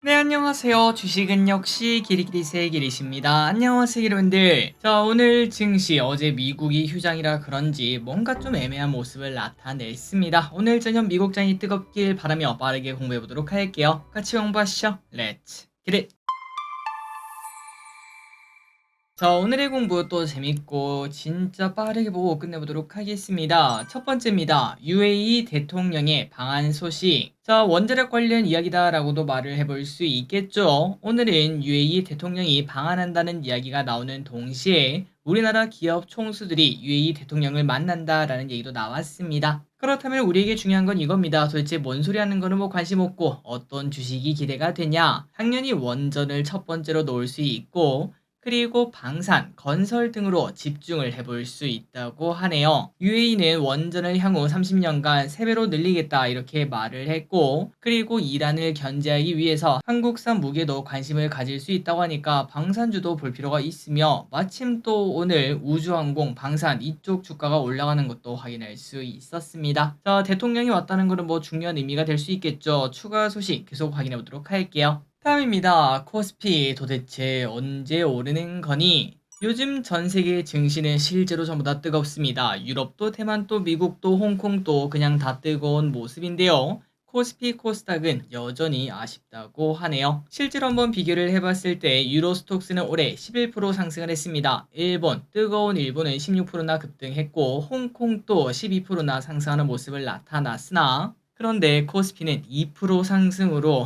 네, 안녕하세요. 주식은 역시 기리기리새 기리십니다. 안녕하세요, 여러분들. 자, 오늘 증시 어제 미국이 휴장이라 그런지 뭔가 좀 애매한 모습을 나타냈습니다. 오늘 저녁 미국장이 뜨겁길 바라며 빠르게 공부해 보도록 할게요. 같이 공부하시죠. 렛츠 기릿. 자, 오늘의 공부 또 재밌고 진짜 빠르게 보고 끝내보도록 하겠습니다. 첫 번째입니다. UAE 대통령의 방한 소식. 자, 원자력 관련 이야기다라고도 말을 해볼 수 있겠죠. 오늘은 UAE 대통령이 방한한다는 이야기가 나오는 동시에 우리나라 기업 총수들이 UAE 대통령을 만난다라는 얘기도 나왔습니다. 그렇다면 우리에게 중요한 건 이겁니다. 도대체 뭔 소리 하는 거는 뭐 관심 없고 어떤 주식이 기대가 되냐? 당연히 원전을 첫 번째로 놓을 수 있고 그리고 방산, 건설 등으로 집중을 해볼 수 있다고 하네요. UAE는 원전을 향후 30년간 3배로 늘리겠다 이렇게 말을 했고 그리고 이란을 견제하기 위해서 한국산 무기에도 관심을 가질 수 있다고 하니까 방산주도 볼 필요가 있으며 마침 또 오늘 우주항공, 방산 이쪽 주가가 올라가는 것도 확인할 수 있었습니다. 자, 대통령이 왔다는 것은 뭐 중요한 의미가 될 수 있겠죠. 추가 소식 계속 확인해 보도록 할게요. 다음입니다. 코스피 도대체 언제 오르는 거니? 요즘 전 세계 증시는 실제로 전부 다 뜨겁습니다. 유럽도 대만도 미국도 홍콩도 그냥 다 뜨거운 모습인데요. 코스피 코스닥은 여전히 아쉽다고 하네요. 실제로 한번 비교를 해봤을 때 유로스톡스는 올해 11% 상승을 했습니다. 뜨거운 일본은 16%나 급등했고 홍콩도 12%나 상승하는 모습을 나타났으나 그런데 코스피는 2% 상승으로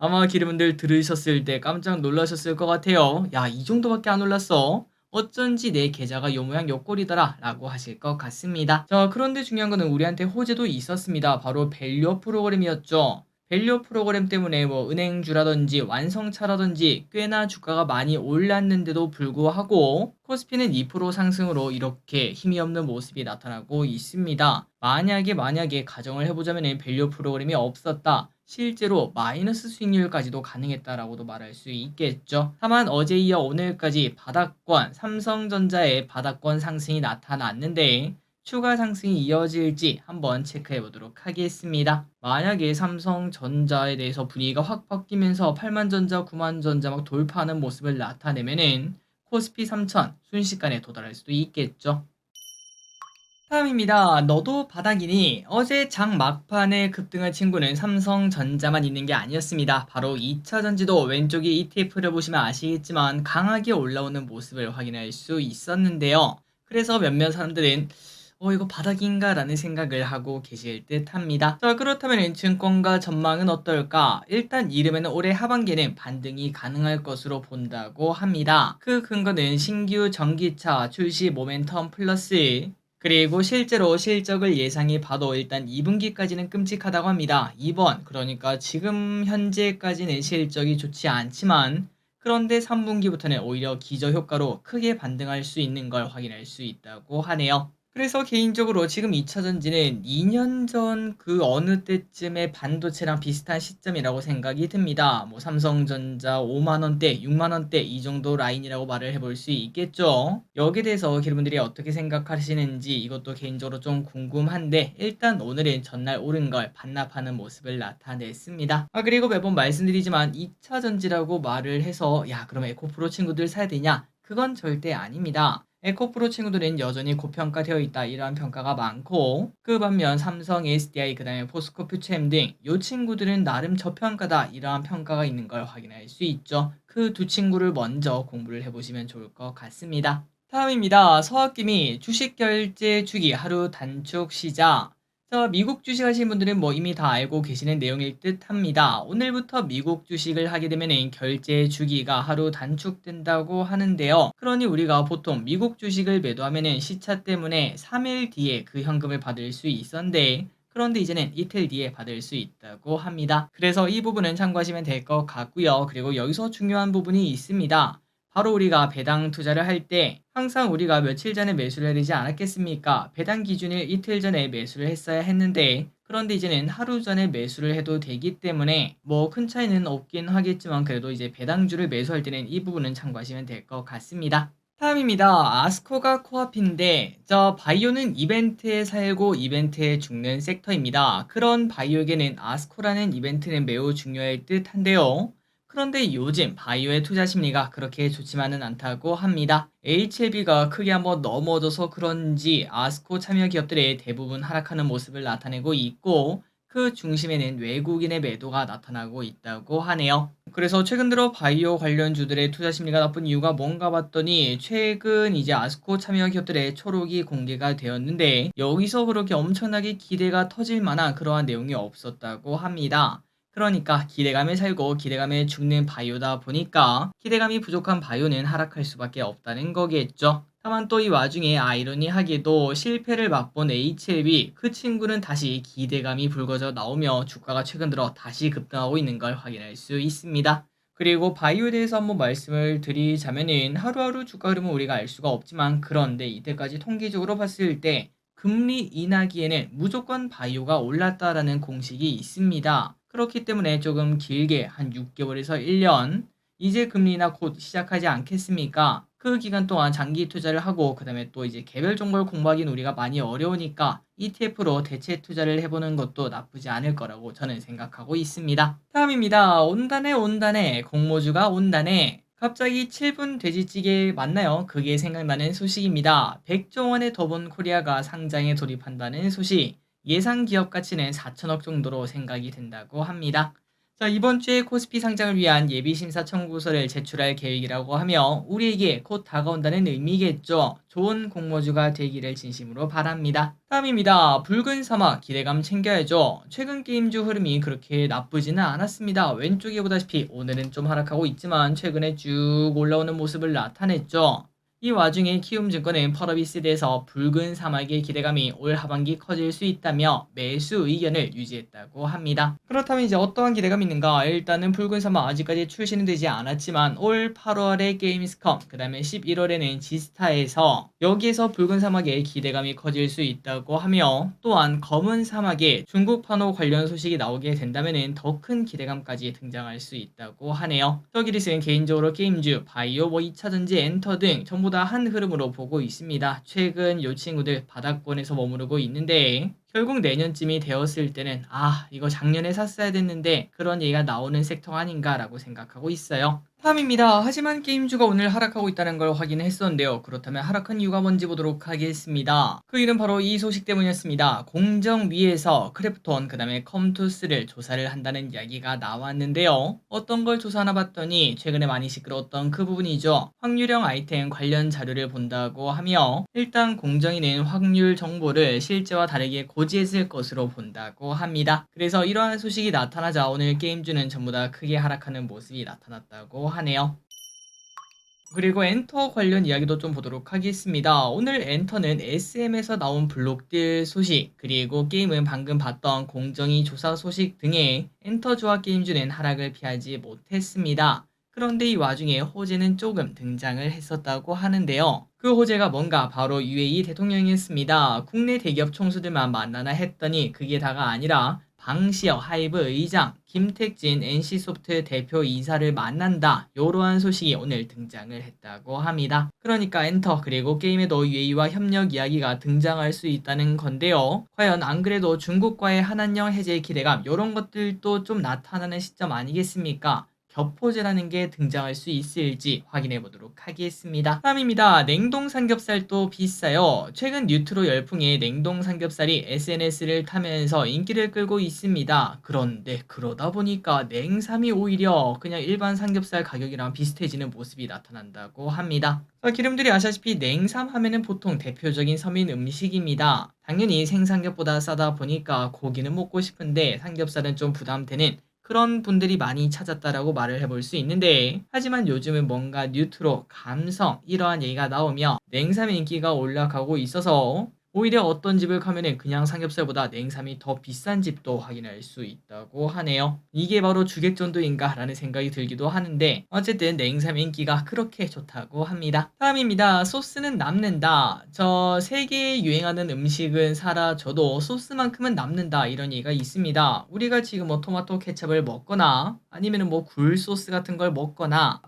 아마 기름분들 들으셨을 때 깜짝 놀라셨을 것 같아요. 야, 이 정도밖에 안 올랐어? 어쩐지 내 계좌가 요 모양 요 꼴이더라 라고 하실 것 같습니다. 자, 그런데 중요한 거는 우리한테 호재도 있었습니다. 바로 밸류 프로그램이었죠. 밸류 프로그램 때문에 뭐 은행주라든지 완성차라든지 꽤나 주가가 많이 올랐는데도 불구하고 코스피는 2% 상승으로 이렇게 힘이 없는 모습이 나타나고 있습니다. 만약에 가정을 해보자면 밸류 프로그램이 없었다. 실제로 마이너스 수익률까지도 가능했다라고도 말할 수 있겠죠. 다만 어제 이어 오늘까지 바닥권, 삼성전자의 바닥권 상승이 나타났는데 추가 상승이 이어질지 한번 체크해 보도록 하겠습니다. 만약에 삼성전자에 대해서 분위기가 확 바뀌면서 8만전자, 9만전자 막 돌파하는 모습을 나타내면은 코스피 3000 순식간에 도달할 수도 있겠죠. 다음입니다. 너도 바닥이니 어제 장 막판에 급등한 친구는 삼성전자만 있는 게 아니었습니다. 바로 2차전지도 왼쪽에 ETF를 보시면 아시겠지만 강하게 올라오는 모습을 확인할 수 있었는데요. 그래서 몇몇 사람들은 이거 바닥인가 라는 생각을 하고 계실 듯 합니다. 자, 그렇다면 증권가 전망은 어떨까? 일단 이름에는 올해 하반기에는 반등이 가능할 것으로 본다고 합니다. 그 근거는 신규 전기차 출시 모멘텀 플러스 그리고 실제로 실적을 예상해 봐도 일단 2분기까지는 끔찍하다고 합니다. 2번, 그러니까 지금 현재까지는 실적이 좋지 않지만 그런데 3분기부터는 오히려 기저효과로 크게 반등할 수 있는 걸 확인할 수 있다고 하네요. 그래서 개인적으로 지금 2차전지는 2년 전 그 어느 때쯤에 반도체랑 비슷한 시점이라고 생각이 듭니다. 뭐 삼성전자 5만원대, 6만원대 이 정도 라인이라고 말을 해볼 수 있겠죠. 여기에 대해서 여러분들이 어떻게 생각하시는지 이것도 개인적으로 좀 궁금한데 일단 오늘은 전날 오른 걸 반납하는 모습을 나타냈습니다. 그리고 매번 말씀드리지만 2차전지라고 말을 해서 야, 그럼 에코프로 친구들 사야 되냐? 그건 절대 아닙니다. 에코프로 친구들은 여전히 고평가되어 있다 이러한 평가가 많고 그 반면 삼성, SDI, 그 다음에 포스코 퓨처엠 등 이 친구들은 나름 저평가다 이러한 평가가 있는 걸 확인할 수 있죠. 그 두 친구를 먼저 공부를 해보시면 좋을 것 같습니다. 다음입니다. 서학김이 주식 결제 주기 하루 단축 시작. 자, 미국 주식 하시는 분들은 뭐 이미 다 알고 계시는 내용일 듯 합니다. 오늘부터 미국 주식을 하게 되면 결제 주기가 하루 단축된다고 하는데요. 그러니 우리가 보통 미국 주식을 매도하면 시차 때문에 3일 뒤에 그 현금을 받을 수 있었는데 그런데 이제는 이틀 뒤에 받을 수 있다고 합니다. 그래서 이 부분은 참고하시면 될 것 같고요. 그리고 여기서 중요한 부분이 있습니다. 바로 우리가 배당 투자를 할 때 항상 우리가 며칠 전에 매수를 해야 되지 않았겠습니까? 배당 기준일 이틀 전에 매수를 했어야 했는데 그런데 이제는 하루 전에 매수를 해도 되기 때문에 뭐 큰 차이는 없긴 하겠지만 그래도 이제 배당주를 매수할 때는 이 부분은 참고하시면 될 것 같습니다. 다음입니다. 아스코가 코앞인데 바이오는 이벤트에 살고 이벤트에 죽는 섹터입니다. 그런 바이오에게는 아스코라는 이벤트는 매우 중요할 듯한데요. 그런데 요즘 바이오의 투자 심리가 그렇게 좋지만은 않다고 합니다. HLB가 크게 한번 넘어져서 그런지 아스코 참여 기업들의 대부분 하락하는 모습을 나타내고 있고, 그 중심에는 외국인의 매도가 나타나고 있다고 하네요. 그래서 최근 들어 바이오 관련주들의 투자 심리가 나쁜 이유가 뭔가 봤더니, 최근 이제 아스코 참여 기업들의 초록이 공개가 되었는데 여기서 그렇게 엄청나게 기대가 터질 만한 그러한 내용이 없었다고 합니다. 그러니까 기대감에 살고 기대감에 죽는 바이오다 보니까 기대감이 부족한 바이오는 하락할 수밖에 없다는 거겠죠. 다만 또 이 와중에 아이러니하게도 실패를 맛본 HLB, 그 친구는 다시 기대감이 불거져 나오며 주가가 최근 들어 다시 급등하고 있는 걸 확인할 수 있습니다. 그리고 바이오에 대해서 한번 말씀을 드리자면은, 하루하루 주가 흐름은 우리가 알 수가 없지만, 그런데 이때까지 통계적으로 봤을 때 금리 인하기에는 무조건 바이오가 올랐다라는 공식이 있습니다. 그렇기 때문에 조금 길게 한 6개월에서 1년, 이제 금리 인하 곧 시작하지 않겠습니까? 그 기간 동안 장기 투자를 하고, 그 다음에 또 이제 개별 종목을 공부하기는 우리가 많이 어려우니까 ETF로 대체 투자를 해보는 것도 나쁘지 않을 거라고 저는 생각하고 있습니다. 다음입니다. 온다네 온다네, 공모주가 온다네. 갑자기 7분 돼지찌개 맞나요? 그게 생각나는 소식입니다. 백종원의 더본 코리아가 상장에 돌입한다는 소식. 예상 기업 가치는 4천억 정도로 생각이 된다고 합니다. 자, 이번 주에 코스피 상장을 위한 예비 심사 청구서를 제출할 계획이라고 하며 우리에게 곧 다가온다는 의미겠죠. 좋은 공모주가 되기를 진심으로 바랍니다. 다음입니다. 붉은 사막, 기대감 챙겨야죠. 최근 게임주 흐름이 그렇게 나쁘지는 않았습니다. 왼쪽에 보다시피 오늘은 좀 하락하고 있지만 최근에 쭉 올라오는 모습을 나타냈죠. 이 와중에 키움증권은 펄어비스에 대해서 붉은 사막의 기대감이 올 하반기 커질 수 있다며 매수 의견을 유지했다고 합니다. 그렇다면 이제 어떠한 기대감이 있는가? 일단은 붉은 사막 아직까지 출시는 되지 않았지만 올 8월에 게임스컴, 그 다음에 11월에는 지스타에서 여기에서 붉은 사막의 기대감이 커질 수 있다고 하며, 또한 검은 사막에 중국 판호 관련 소식이 나오게 된다면 더 큰 기대감까지 등장할 수 있다고 하네요. 저기리스는 개인적으로 게임주, 바이오, 2차전지, 엔터 등 전부 다 한 흐름으로 보고 있습니다. 최근 요 친구들 바닥권에서 머무르고 있는데 결국 내년쯤이 되었을 때는 이거 작년에 샀어야 됐는데 그런 얘기가 나오는 섹터가 아닌가라고 생각하고 있어요. 다음입니다. 하지만 게임주가 오늘 하락하고 있다는 걸 확인했었는데요. 그렇다면 하락한 이유가 뭔지 보도록 하겠습니다. 그 일은 바로 이 소식 때문이었습니다. 공정위에서 크래프톤, 그 다음에 컴투스를 조사를 한다는 이야기가 나왔는데요. 어떤 걸 조사하나 봤더니 최근에 많이 시끄러웠던 그 부분이죠. 확률형 아이템 관련 자료를 본다고 하며, 일단 공정위는 확률 정보를 실제와 다르게 고지했을 것으로 본다고 합니다. 그래서 이러한 소식이 나타나자 오늘 게임주는 전부 다 크게 하락하는 모습이 나타났다고 하네요. 그리고 엔터 관련 이야기도 좀 보도록 하겠습니다. 오늘 엔터는 SM에서 나온 블록들 소식, 그리고 게임은 방금 봤던 공정위 조사 소식 등의 엔터주와 게임주는 하락을 피하지 못했습니다. 그런데 이 와중에 호재는 조금 등장을 했었다고 하는데요. 그 호재가 뭔가 바로 UAE 대통령이었습니다. 국내 대기업 총수들만 만나나 했더니 그게 다가 아니라 방시혁 하이브 의장, 김택진 NC소프트 대표 이사를 만난다, 요러한 소식이 오늘 등장을 했다고 합니다. 그러니까 엔터 그리고 게임에도 UAE와 협력 이야기가 등장할 수 있다는 건데요. 과연 안 그래도 중국과의 한한령 해제 기대감, 요런 것들도 좀 나타나는 시점 아니겠습니까? 겹호재라는 게 등장할 수 있을지 확인해 보도록 하겠습니다. 다음입니다. 냉동 삼겹살도 비싸요. 최근 뉴트로 열풍의 냉동 삼겹살이 SNS를 타면서 인기를 끌고 있습니다. 그런데 그러다 보니까 냉삼이 오히려 그냥 일반 삼겹살 가격이랑 비슷해지는 모습이 나타난다고 합니다. 기름들이 아시다시피 냉삼 하면은 보통 대표적인 서민 음식입니다. 당연히 생삼겹보다 싸다 보니까 고기는 먹고 싶은데 삼겹살은 좀 부담되는 그런 분들이 많이 찾았다라고 말을 해볼 수 있는데, 하지만 요즘은 뭔가 뉴트로, 감성 이러한 얘기가 나오며 냉삼의 인기가 올라가고 있어서 오히려 어떤 집을 가면은 그냥 삼겹살보다 냉삼이 더 비싼 집도 확인할 수 있다고 하네요. 이게 바로 주객전도인가 라는 생각이 들기도 하는데, 어쨌든 냉삼 인기가 그렇게 좋다고 합니다. 다음입니다. 소스는 남는다. 저 세계에 유행하는 음식은 사라져도 소스만큼은 남는다, 이런 얘기가 있습니다. 우리가 지금 토마토 케첩을 먹거나 아니면 굴소스 같은 걸 먹거나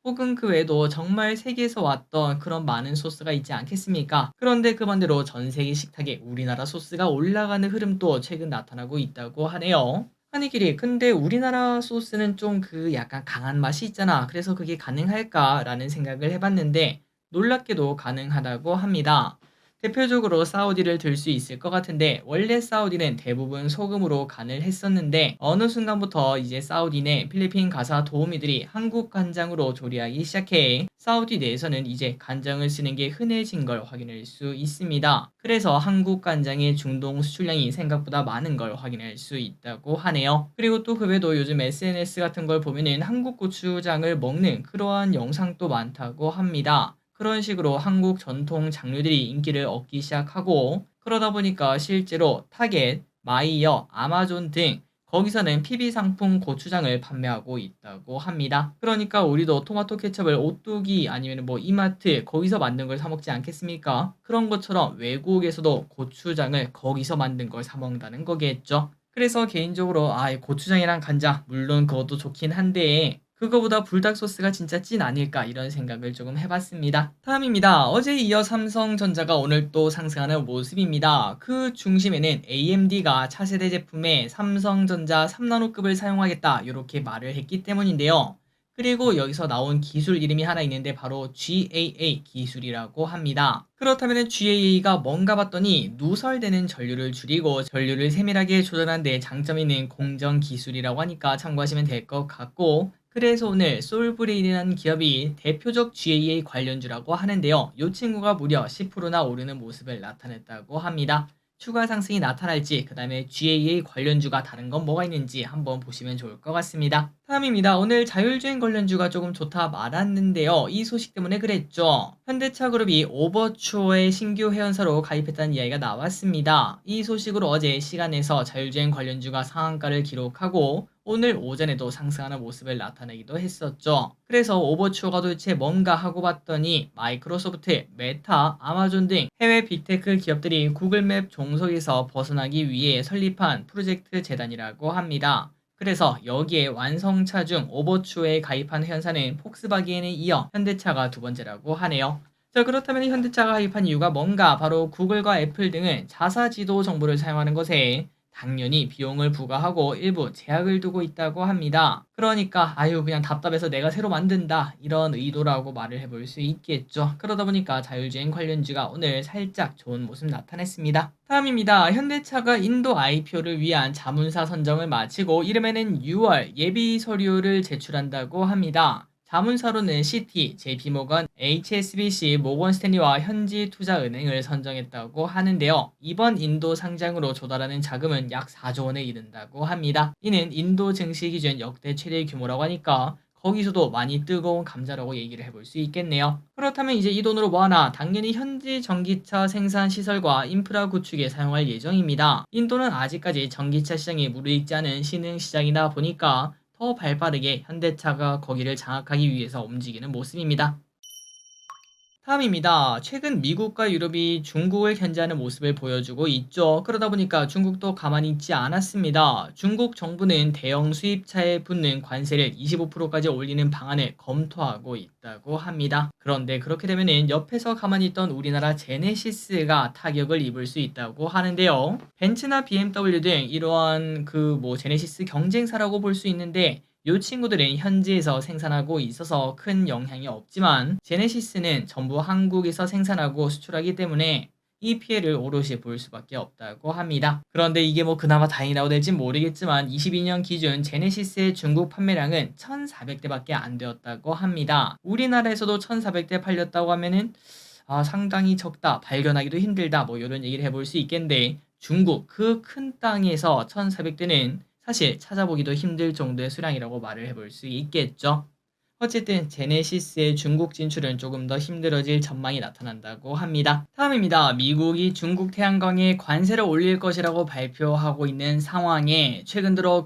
혹은 그 외에도 정말 세계에서 왔던 그런 많은 소스가 있지 않겠습니까? 그런데 그 반대로 전 세계 식탁에 우리나라 소스가 올라가는 흐름도 최근 나타나고 있다고 하네요. 아니 길이 근데 우리나라 소스는 좀 그 약간 강한 맛이 있잖아. 그래서 그게 가능할까라는 생각을 해봤는데 놀랍게도 가능하다고 합니다. 대표적으로 사우디를 들 수 있을 것 같은데 원래 사우디는 대부분 소금으로 간을 했었는데 어느 순간부터 이제 사우디 내 필리핀 가사 도우미들이 한국 간장으로 조리하기 시작해 사우디 내에서는 이제 간장을 쓰는 게 흔해진 걸 확인할 수 있습니다. 그래서 한국 간장의 중동 수출량이 생각보다 많은 걸 확인할 수 있다고 하네요. 그리고 또 그 외에도 요즘 SNS 같은 걸 보면은 한국 고추장을 먹는 그러한 영상도 많다고 합니다. 그런 식으로 한국 전통 장르들이 인기를 얻기 시작하고 그러다 보니까 실제로 타겟, 마이어, 아마존 등 거기서는 PB 상품 고추장을 판매하고 있다고 합니다. 그러니까 우리도 토마토 케첩을 오뚜기 아니면 뭐 이마트 거기서 만든 걸 사 먹지 않겠습니까? 그런 것처럼 외국에서도 고추장을 거기서 만든 걸 사 먹는다는 거겠죠. 그래서 개인적으로 고추장이랑 간장 물론 그것도 좋긴 한데 그거보다 불닭 소스가 진짜 찐 아닐까 이런 생각을 조금 해봤습니다. 다음입니다. 어제에 이어 삼성전자가 오늘 또 상승하는 모습입니다. 그 중심에는 AMD가 차세대 제품에 삼성전자 3나노급을 사용하겠다 이렇게 말을 했기 때문인데요. 그리고 여기서 나온 기술 이름이 하나 있는데 바로 GAA 기술이라고 합니다. 그렇다면 GAA가 뭔가 봤더니 누설되는 전류를 줄이고 전류를 세밀하게 조절하는 데 장점이 있는 공정 기술이라고 하니까 참고하시면 될 것 같고 그래서 오늘 솔브레인이라는 기업이 대표적 GAA 관련주라고 하는데요. 이 친구가 무려 10%나 오르는 모습을 나타냈다고 합니다. 추가 상승이 나타날지 그 다음에 GAA 관련주가 다른 건 뭐가 있는지 한번 보시면 좋을 것 같습니다. 다음입니다. 오늘 자율주행 관련주가 조금 좋다 말았는데요. 이 소식 때문에 그랬죠. 현대차 그룹이 오버추어의 신규 회원사로 가입했다는 이야기가 나왔습니다. 이 소식으로 어제 시간에서 자율주행 관련주가 상한가를 기록하고 오늘 오전에도 상승하는 모습을 나타내기도 했었죠. 그래서 오버추어가 도대체 뭔가 하고 봤더니 마이크로소프트, 메타, 아마존 등 해외 빅테크 기업들이 구글맵 종속에서 벗어나기 위해 설립한 프로젝트 재단이라고 합니다. 그래서 여기에 완성차 중 오버추어에 가입한 회원사는 폭스바겐에 이어 현대차가 두 번째라고 하네요. 자 그렇다면 현대차가 가입한 이유가 뭔가 바로 구글과 애플 등은 자사 지도 정보를 사용하는 것에 당연히 비용을 부과하고 일부 제약을 두고 있다고 합니다. 그러니까 그냥 답답해서 내가 새로 만든다 이런 의도라고 말을 해볼 수 있겠죠. 그러다 보니까 자율주행 관련주가 오늘 살짝 좋은 모습 나타냈습니다. 다음입니다. 현대차가 인도 IPO를 위한 자문사 선정을 마치고 이름에는 6월 예비 서류를 제출한다고 합니다. 자문사로는 CT, JP모건, HSBC, 모건스탠리와 현지투자은행을 선정했다고 하는데요. 이번 인도 상장으로 조달하는 자금은 약 4조 원에 이른다고 합니다. 이는 인도 증시 기준 역대 최대 규모라고 하니까 거기서도 많이 뜨거운 감자라고 얘기를 해볼 수 있겠네요. 그렇다면 이제 이 돈으로 뭐하나? 당연히 현지 전기차 생산 시설과 인프라 구축에 사용할 예정입니다. 인도는 아직까지 전기차 시장이 무르익지 않은 신흥 시장이다 보니까 더 발빠르게 현대차가 거기를 장악하기 위해서 움직이는 모습입니다. 다음입니다. 최근 미국과 유럽이 중국을 견제하는 모습을 보여주고 있죠. 그러다 보니까 중국도 가만히 있지 않았습니다. 중국 정부는 대형 수입차에 붙는 관세를 25%까지 올리는 방안을 검토하고 있다고 합니다. 그런데 그렇게 되면은 옆에서 가만히 있던 우리나라 제네시스가 타격을 입을 수 있다고 하는데요. 벤츠나 BMW 등 이러한 제네시스 경쟁사라고 볼 수 있는데 이 친구들은 현지에서 생산하고 있어서 큰 영향이 없지만 제네시스는 전부 한국에서 생산하고 수출하기 때문에 이 피해를 오롯이 볼 수밖에 없다고 합니다. 그런데 이게 그나마 다행이라고 될진 모르겠지만 22년 기준 제네시스의 중국 판매량은 1,400대밖에 안 되었다고 합니다. 우리나라에서도 1,400대 팔렸다고 하면은 상당히 적다, 발견하기도 힘들다 이런 얘기를 해볼 수 있겠는데 중국 그 큰 땅에서 1,400대는 사실 찾아보기도 힘들 정도의 수량이라고 말을 해볼 수 있겠죠. 어쨌든 제네시스의 중국 진출은 조금 더 힘들어질 전망이 나타난다고 합니다. 다음입니다. 미국이 중국 태양광에 관세를 올릴 것이라고 발표하고 있는 상황에 최근 들어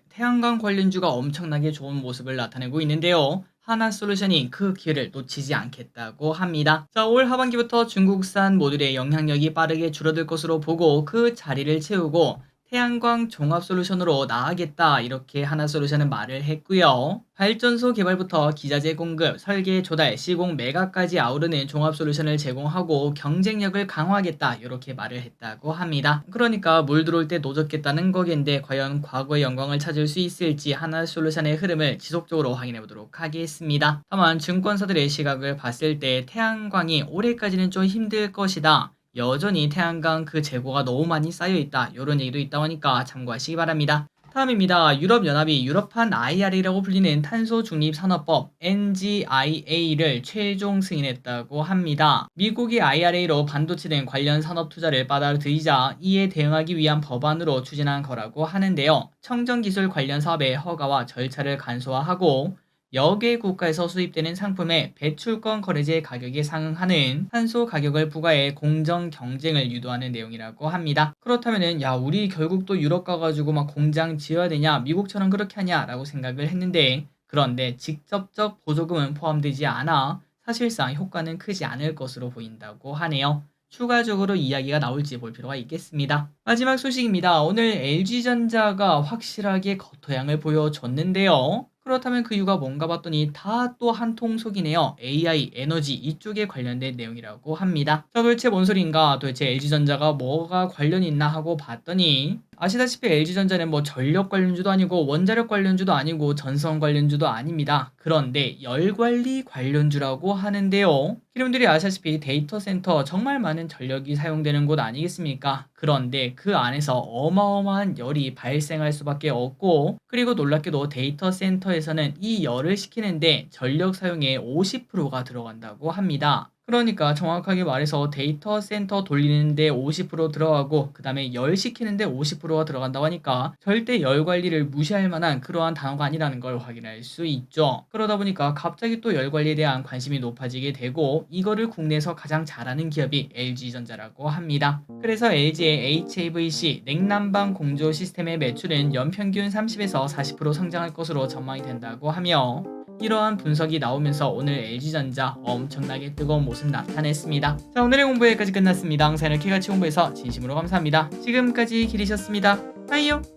태양광 관련주가 엄청나게 좋은 모습을 나타내고 있는데요. 하나솔루션이 그 기회를 놓치지 않겠다고 합니다. 자, 올 하반기부터 중국산 모듈의 영향력이 빠르게 줄어들 것으로 보고 그 자리를 채우고 태양광 종합 솔루션으로 나아가겠다 이렇게 하나솔루션은 말을 했고요. 발전소 개발부터 기자재 공급, 설계, 조달, 시공, 매각까지 아우르는 종합 솔루션을 제공하고 경쟁력을 강화하겠다 이렇게 말을 했다고 합니다. 그러니까 물 들어올 때 노젓겠다는 거겠는데 과연 과거의 영광을 찾을 수 있을지 하나솔루션의 흐름을 지속적으로 확인해 보도록 하겠습니다. 다만 증권사들의 시각을 봤을 때 태양광이 올해까지는 좀 힘들 것이다. 여전히 태양광 그 재고가 너무 많이 쌓여있다. 이런 얘기도 있다고 하니까 참고하시기 바랍니다. 다음입니다. 유럽연합이 유럽판 IRA라고 불리는 탄소중립산업법 NGIA를 최종 승인했다고 합니다. 미국이 IRA로 반도체 등 관련 산업 투자를 받아들이자 이에 대응하기 위한 법안으로 추진한 거라고 하는데요. 청정기술 관련 사업의 허가와 절차를 간소화하고 여개 국가에서 수입되는 상품의 배출권 거래제 가격에 상응하는 탄소 가격을 부과해 공정 경쟁을 유도하는 내용이라고 합니다. 그렇다면은 야 우리 결국 또 유럽 가가지고 막 공장 지어야 되냐 미국처럼 그렇게 하냐라고 생각을 했는데 그런데 직접적 보조금은 포함되지 않아 사실상 효과는 크지 않을 것으로 보인다고 하네요. 추가적으로 이야기가 나올지 볼 필요가 있겠습니다. 마지막 소식입니다. 오늘 LG전자가 확실하게 겉토양을 보여줬는데요. 그렇다면 그 이유가 뭔가 봤더니 다 또 한 통속이네요. AI, 에너지 이쪽에 관련된 내용이라고 합니다. 자, 도대체 뭔 소린가? 도대체 LG전자가 뭐가 관련이 있나 하고 봤더니 아시다시피 LG전자는 뭐 전력 관련주도 아니고 원자력 관련주도 아니고 전선 관련주도 아닙니다. 그런데 열관리 관련주라고 하는데요. 여러분들이 아시다시피 데이터 센터 정말 많은 전력이 사용되는 곳 아니겠습니까? 그런데 그 안에서 어마어마한 열이 발생할 수밖에 없고 그리고 놀랍게도 데이터 센터에서는 이 열을 식히는데 전력 사용의 50%가 들어간다고 합니다. 그러니까 정확하게 말해서 데이터 센터 돌리는데 50% 들어가고 그 다음에 열 식히는데 50%가 들어간다고 하니까 절대 열 관리를 무시할 만한 그러한 단어가 아니라는 걸 확인할 수 있죠. 그러다 보니까 갑자기 또 열 관리에 대한 관심이 높아지게 되고 이거를 국내에서 가장 잘하는 기업이 LG전자라고 합니다. 그래서 LG의 HAVC 냉난방 공조 시스템의 매출은 연평균 30에서 40% 성장할 것으로 전망이 된다고 하며 이러한 분석이 나오면서 오늘 LG전자 엄청나게 뜨거운 모습 나타냈습니다. 자, 오늘의 공부 여기까지 끝났습니다. 항상 이렇게 같이 공부해서 진심으로 감사합니다. 지금까지 길이셨습니다. 빠이요.